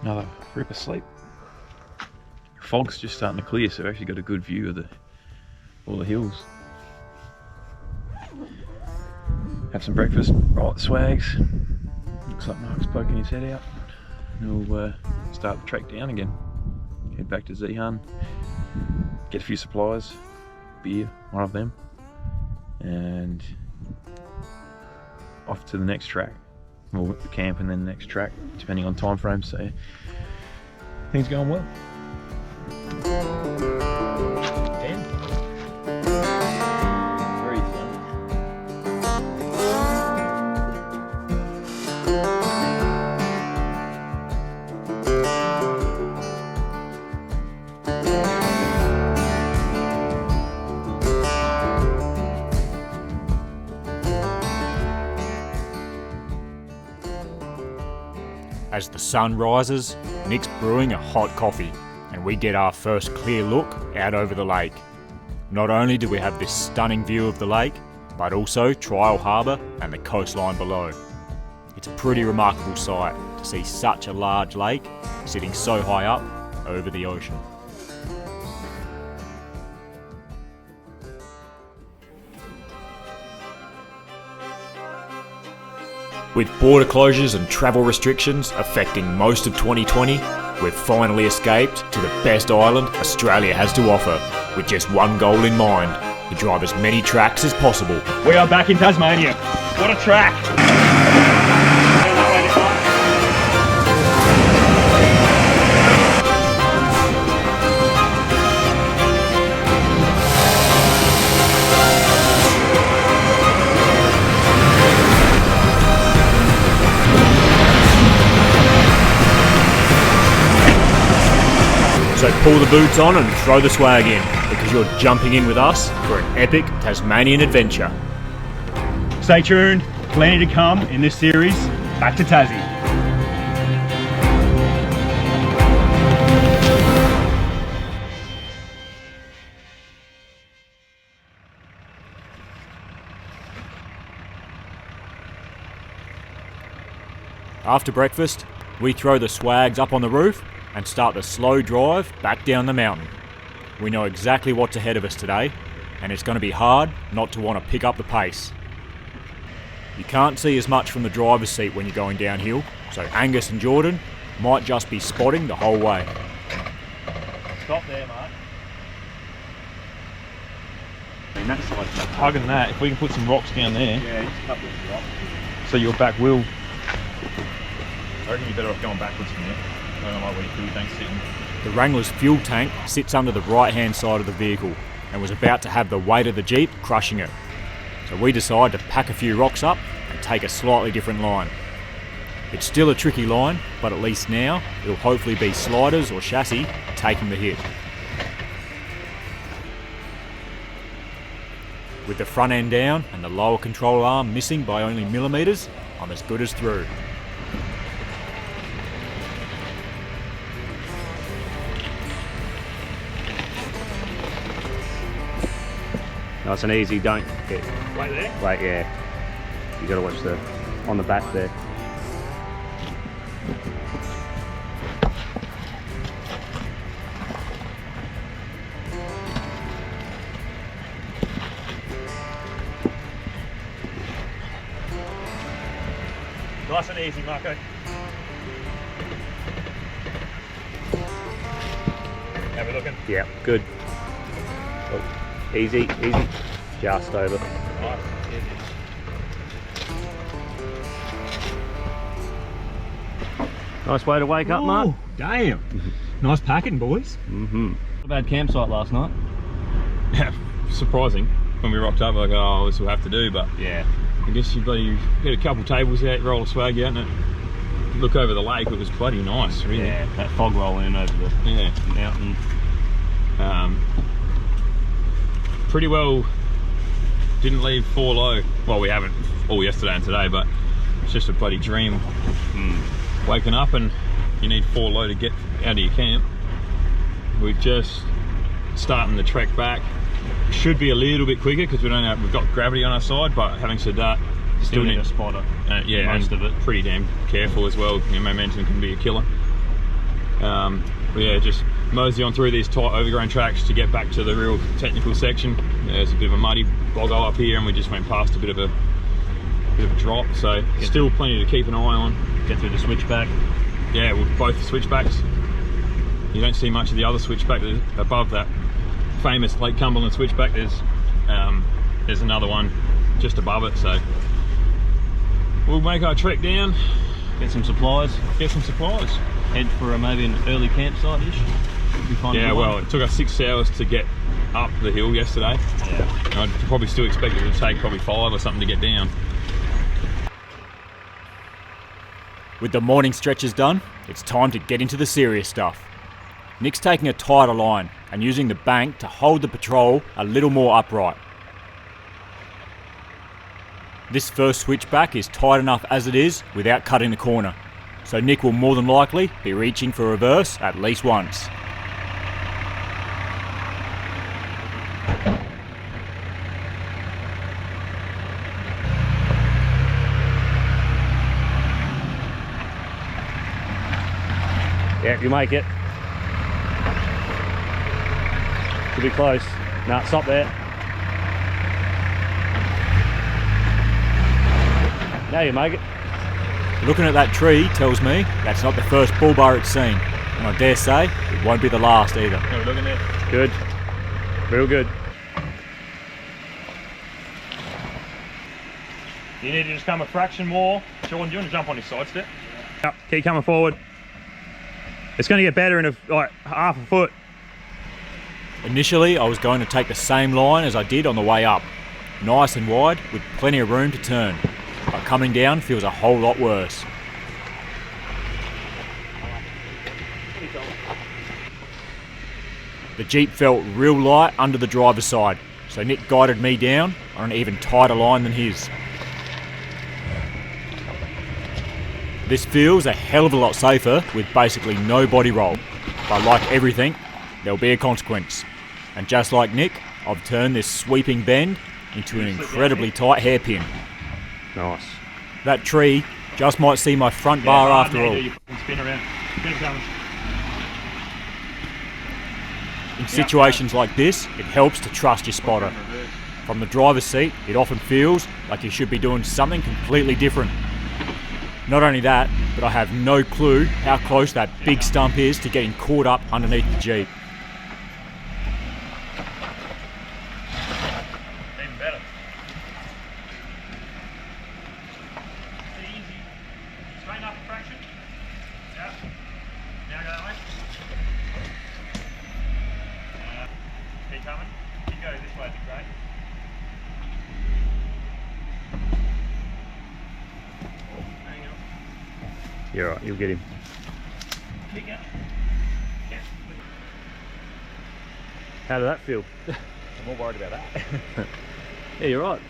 Another rip asleep. Fog's just starting to clear, so I've actually got a good view of all the hills. Have some breakfast, roll up the swags. Looks like Mark's poking his head out. And we'll start the trek down again. Head back to Zeehan, get a few supplies, beer, one of them, and off to the next track. We'll whip the camp and then the next track, depending on time frames. So things going well. Very fun. As the sun rises, Nick's brewing a hot coffee, and we get our first clear look out over the lake. Not only do we have this stunning view of the lake, but also Trial Harbour and the coastline below. It's a pretty remarkable sight to see such a large lake sitting so high up over the ocean. With border closures and travel restrictions affecting most of 2020, we've finally escaped to the best island Australia has to offer, with just one goal in mind: to drive as many tracks as possible. We are back in Tasmania. What a track! So pull the boots on and throw the swag in, because you're jumping in with us for an epic Tasmanian adventure. Stay tuned, plenty to come in this series. Back to Tassie. After breakfast, we throw the swags up on the roof and start the slow drive back down the mountain. We know exactly what's ahead of us today, and it's going to be hard not to want to pick up the pace. You can't see as much from the driver's seat when you're going downhill, so Angus and Jordan might just be spotting the whole way. Stop there, Mark. And that's like hugging that. If we can put some rocks down there. Yeah, just a couple of rocks. So your back wheel. I reckon you're better off going backwards from there. I don't know where your fuel tank's sitting. The Wrangler's fuel tank sits under the right-hand side of the vehicle and was about to have the weight of the Jeep crushing it. So we decided to pack a few rocks up and take a slightly different line. It's still a tricky line, but at least now it'll hopefully be sliders or chassis taking the hit. With the front end down and the lower control arm missing by only millimetres, I'm as good as through. Nice and easy, don't get Right there? weight, yeah. You gotta watch on the back there. Nice and easy, Marco. How we looking? Yeah, good. Oh, easy, easy. Just over. Nice. Nice way to wake up, Mark. Damn. Nice packing, boys. Mm-hmm. Not a bad campsite last night. Yeah, surprising. When we rocked up, like, oh, this will have to do, but Yeah. I guess you bloody get a couple tables out, roll a swag out, and look over the lake. It was bloody nice, really. Yeah, that fog rolling in over the mountain. Pretty well didn't leave 4 low. Well, we haven't all yesterday and today, but it's just a bloody dream. Waking up and you need 4 low to get out of your camp. We're just starting the trek back. Should be a little bit quicker because we've got gravity on our side, but having said that, Still need a spotter. yeah, most and of it. pretty damn careful as well. Your momentum can be a killer. But yeah, just mosey on through these tight overgrown tracks to get back to the real technical section. There's a bit of a muddy boggle up here, and we just went past a bit of a drop, so still plenty to keep an eye on. Get through the switchback. Yeah, well, both switchbacks. You don't see much of the other switchback. There's, above that famous Lake Cumberland switchback, there's another one just above it, so we'll make our trek down, Get some supplies. Head for maybe an early campsite-ish. Yeah, well, it took us 6 hours to get up the hill yesterday. Yeah. I'd probably still expect it to take probably 5 or something to get down. With the morning stretches done, it's time to get into the serious stuff. Nick's taking a tighter line and using the bank to hold the patrol a little more upright. This first switchback is tight enough as it is without cutting the corner, so Nick will more than likely be reaching for reverse at least once. Yeah, you make it. Should be close. No, stop there. Now you make it. Looking at that tree tells me that's not the first bull bar it's seen, and I dare say it won't be the last either. Have a look in there. Good. Real good. You need to just come a fraction more. Sean, do you want to jump on his side step? Yep, keep coming forward. It's going to get better in like half a foot. Initially, I was going to take the same line as I did on the way up, nice and wide with plenty of room to turn, but coming down feels a whole lot worse. The Jeep felt real light under the driver's side, so Nick guided me down on an even tighter line than his. This feels a hell of a lot safer with basically no body roll, but like everything, there'll be a consequence. And just like Nick, I've turned this sweeping bend into an incredibly tight hairpin. Nice. That tree just might see my front bar after all. Spin around. Spin coming. In situations like this, it helps to trust your spotter. From the driver's seat, it often feels like you should be doing something completely different. Not only that, but I have no clue how close that big stump is to getting caught up underneath the Jeep. Even better. Easy. Straighten up a fraction. Yep. Now go that way. Keep coming. You go this way, it'd be great. You're right, you'll get him. How did that feel? I'm more worried about that. Yeah, you're right.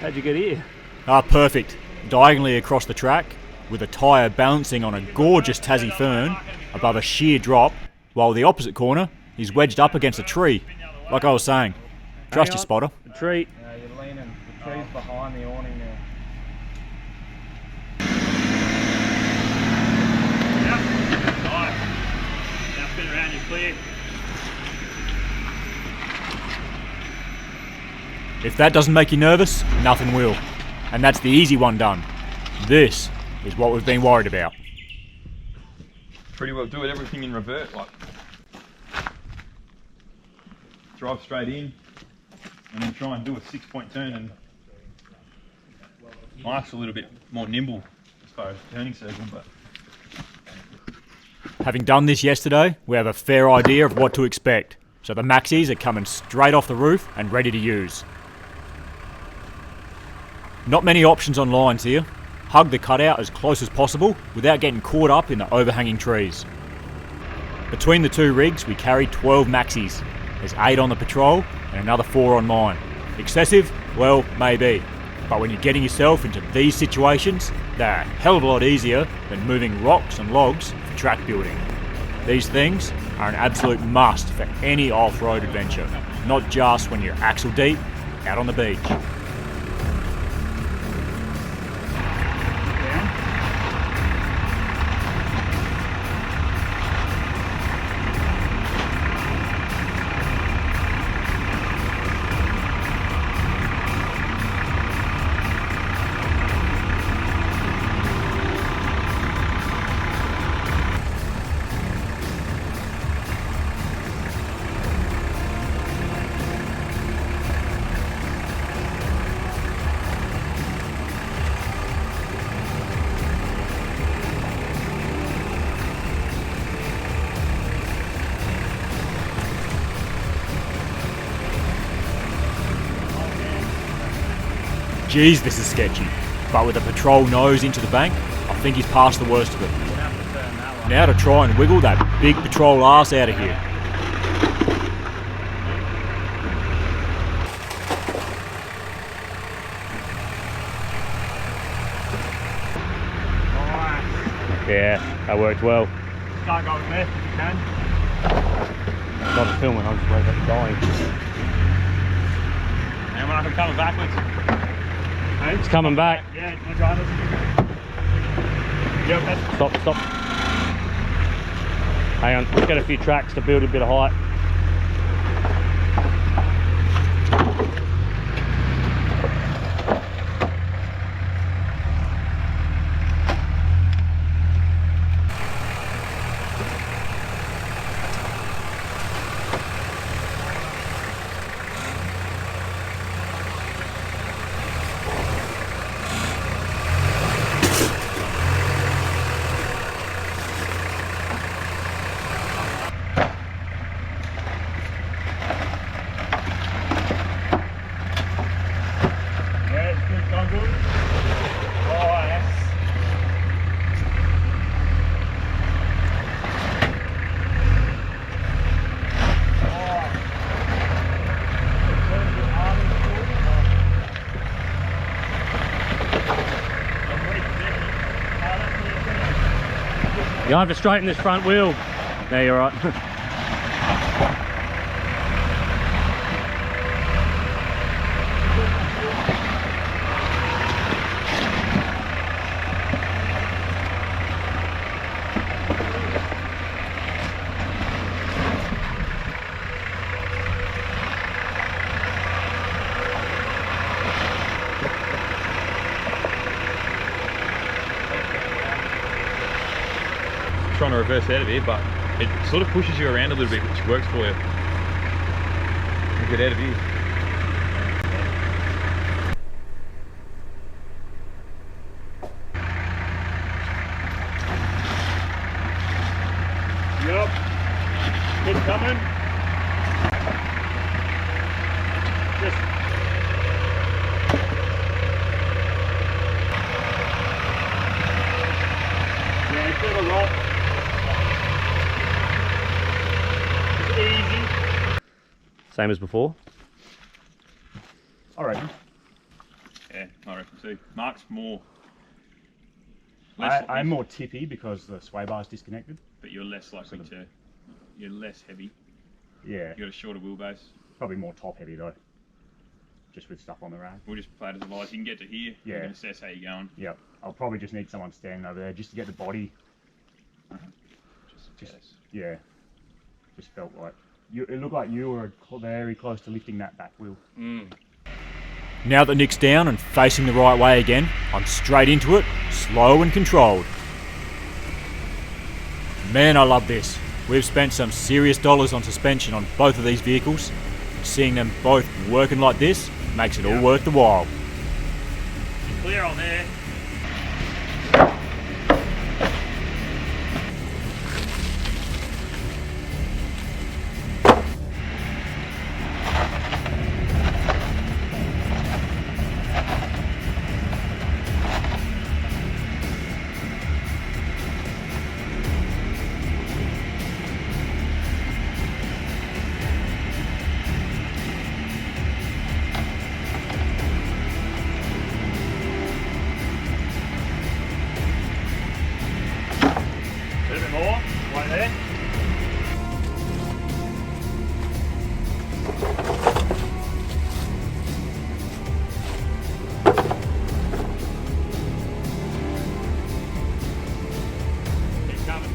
How'd you get here? Perfect. Diagonally across the track, with a tyre balancing on a gorgeous Tassie fern above a sheer drop, while the opposite corner is wedged up against a tree. Like I was saying, trust your spotter. The tree. You're leaning, the tree's behind the awning there. Nice. Now spin around, you're clear. If that doesn't make you nervous, nothing will. And that's the easy one done. This is what we've been worried about. Pretty well do it, everything in revert, like drive straight in and then try and do a 6-point turn, and Mike's a little bit more nimble as far as turning circle, but Having done this yesterday, we have a fair idea of what to expect. So the maxis are coming straight off the roof and ready to use. Not many options on lines here. Hug the cutout as close as possible without getting caught up in the overhanging trees. Between the two rigs we carry 12 maxis. There's 8 on the patrol and another 4 on mine. Excessive? Well, maybe. But when you're getting yourself into these situations, they're a hell of a lot easier than moving rocks and logs for track building. These things are an absolute must for any off-road adventure, not just when you're axle deep out on the beach. Geez, this is sketchy. But with a patrol nose into the bank, I think he's past the worst of it. Now to try and wiggle that big patrol ass out of here. Yeah, that worked well. Can't go left if you can. Not filming, I'm just worried about dying. And when I'm coming backwards. Hey, It's coming back. yeah, my driver. Yep, that's Stop. Hang on, let's get a few tracks to build a bit of height. yeah, it's good, gone good. Oh, yes. You have to straighten this front wheel. There, you're right. Trying to reverse out of here, but it sort of pushes you around a little bit, which works for you. Get out of here. Yep. Good coming. Just yeah, it's a bit of a rock. It's easy. Same as before. I reckon. Yeah, I reckon too. Mark's more. I'm more tippy because the sway bar's disconnected. But you're less likely to. You're less heavy. Yeah, You got a shorter wheelbase. probably more top heavy though. Just with stuff on the rack. We'll just play it as a lies. You can get to here. You Yeah. can assess how you're going. Yep. I'll probably just need someone standing over there just to get the body. Just Yeah. Just felt like it looked like you were very close to lifting that back wheel. Now that Nick's down and facing the right way again, I'm straight into it, slow and controlled. Man, I love this. We've spent some serious dollars on suspension on both of these vehicles. Seeing them both working like this makes it all worth the while. clear on there. A little bit more, right there. Keep coming.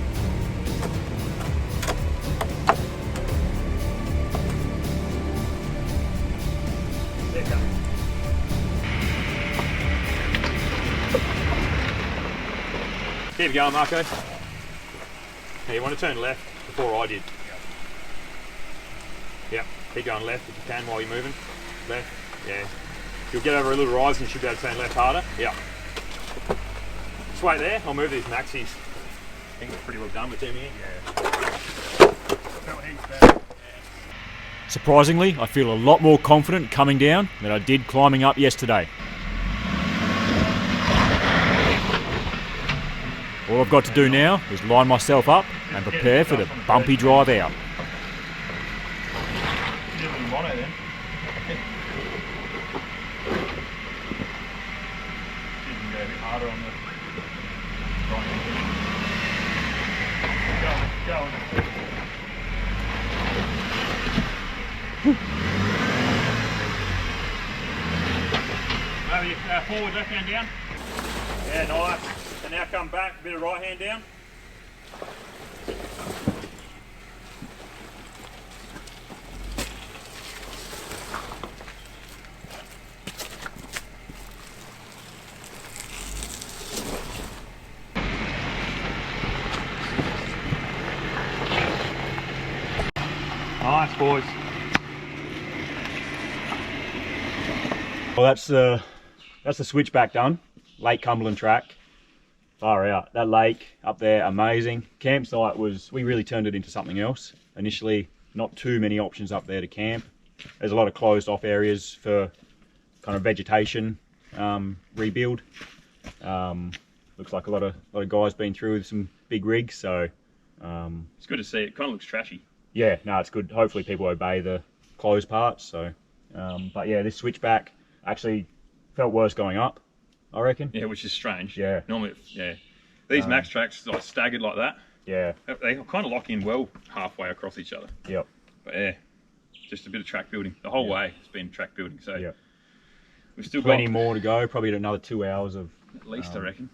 There you go. Keep going, Marco. Now you want to turn left before I did. Yep. Keep going left if you can while you're moving. Left. Yeah. You'll get over a little rise and you should be able to turn left harder. Yeah. Just wait there. I'll move these maxis. I think we're pretty well done with them here. Yeah. Surprisingly, I feel a lot more confident coming down than I did climbing up yesterday. All I've got to do now is line myself up and prepare for the bumpy drive out. Maybe forward, left hand down. Yeah, nice. And now come back, a bit of right hand down. Nice, boys. Well, that's the switchback done. Lake Cumberland Track. Far out. That lake up there, amazing. Campsite we really turned it into something else. Initially, not too many options up there to camp. There's a lot of closed off areas for kind of vegetation rebuild. Looks like a lot of guys been through with some big rigs, so It's good to see. It kind of looks trashy. yeah, no, it's good. Hopefully people obey the closed parts. So, but yeah, this switchback actually felt worse going up, I reckon. Yeah, which is strange. Yeah. Normally, these max tracks like staggered like that. Yeah. They kind of lock in well halfway across each other. Yep. But yeah, just a bit of track building. The whole way it's been track building. So Yep. we've still Plenty got more to go. Probably another 2 hours of at least, I reckon.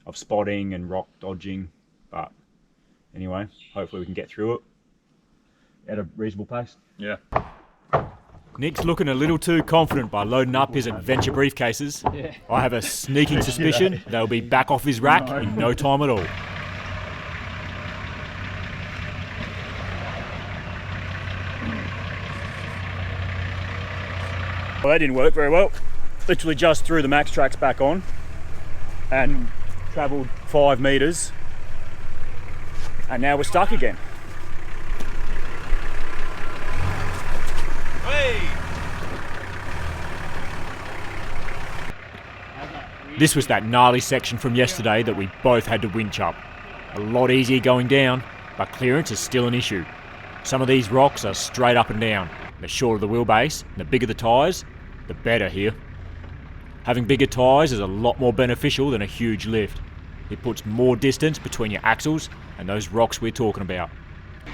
of spotting and rock dodging. But anyway, hopefully we can get through it at a reasonable pace. Yeah. Nick's looking a little too confident by loading up his adventure briefcases. Yeah. I have a sneaking suspicion they'll be back off his rack in no time at all. Well, that didn't work very well. Literally just threw the max tracks back on and travelled 5 metres, and now we're stuck again. This was that gnarly section from yesterday that we both had to winch up. A lot easier going down, but clearance is still an issue. Some of these rocks are straight up and down. The shorter the wheelbase, and the bigger the tyres, the better here. Having bigger tyres is a lot more beneficial than a huge lift. It puts more distance between your axles and those rocks we're talking about.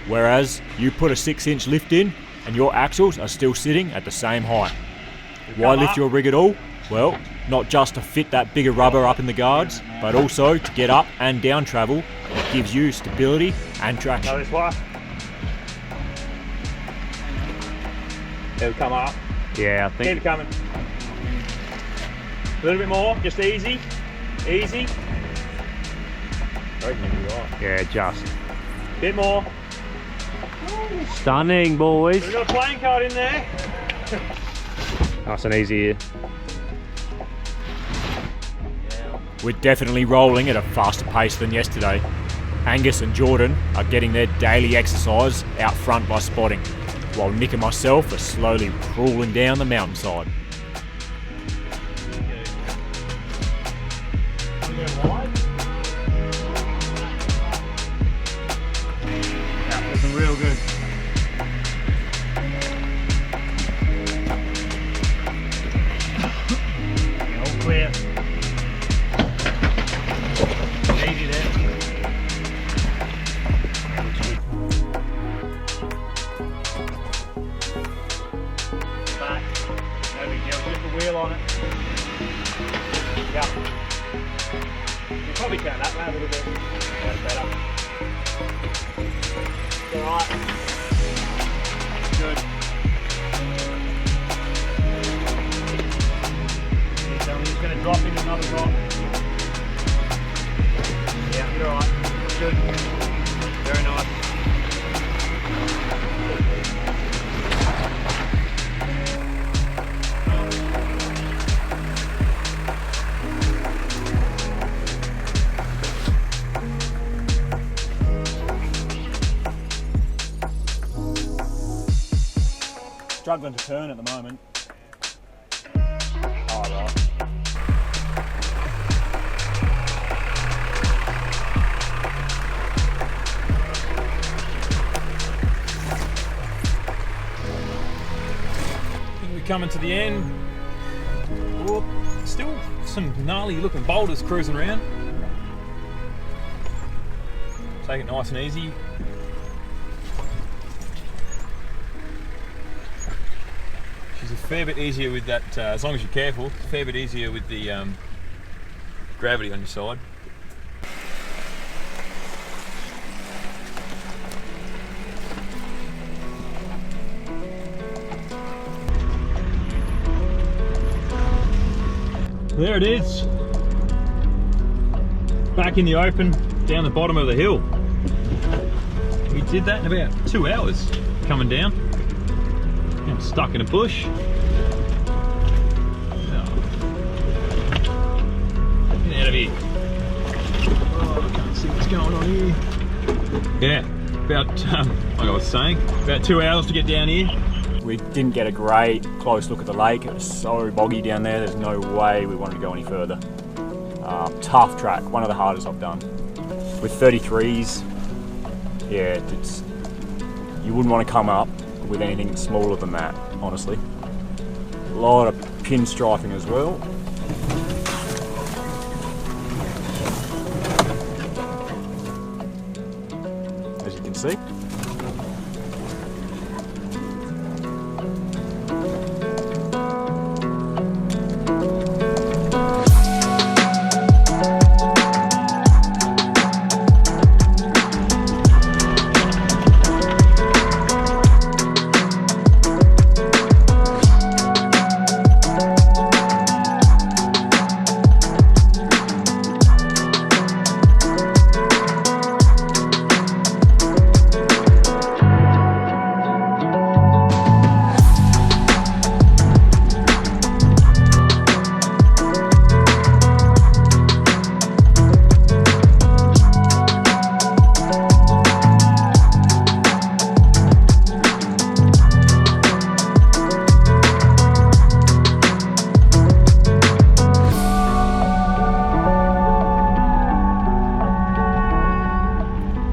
Whereas you put a 6-inch lift in and your axles are still sitting at the same height. Why lift your rig at all? Well, not just to fit that bigger rubber up in the guards, but also to get up and down travel. It gives you stability and traction. This way. It'll come up. Yeah, I think. Keep it coming. A little bit more, just easy. Easy. Yeah, just. Bit more. Stunning, boys. We've got a playing card in there. Nice and easy here. We're definitely rolling at a faster pace than yesterday. Angus and Jordan are getting their daily exercise out front by spotting, while Nick and myself are slowly crawling down the mountainside. Looking real good. All clear. Easy there. Back. No big deal. Just the wheel on it. Yeah. You probably turn that way a little bit. That's better. It's alright. Good. So we're just going to drop into another rock. Yeah, you're alright. Good. Very nice. Struggling to turn at the moment. Oh, right. coming to the end. Oh, still some gnarly looking boulders cruising around. Take it nice and easy. She's a fair bit easier with that, as long as you're careful, a fair bit easier with the gravity on your side. There it is, back in the open, down the bottom of the hill. We did that in about 2 hours, coming down. I'm stuck in a bush. Get out of here. Oh, I can't see what's going on here. Yeah, about, like I was saying, about 2 hours to get down here. We didn't get a great close look at the lake. It was so boggy down there, there's no way we wanted to go any further. Tough track, one of the hardest I've done. With 33s, yeah, you wouldn't want to come up with anything smaller than that, honestly. A lot of pinstriping as well. As you can see.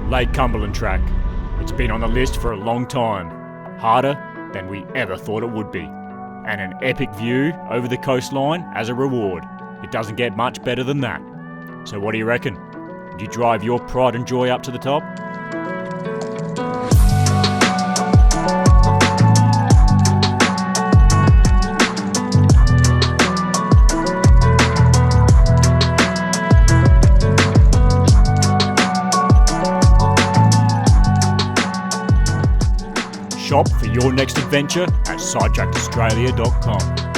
Lake Cumberland Track. It's been on the list for a long time. Harder than we ever thought it would be. And an epic view over the coastline as a reward. It doesn't get much better than that. So what do you reckon? Would you drive your pride and joy up to the top? Shop for your next adventure at SIDETRACKED.AUSTRALIA.com.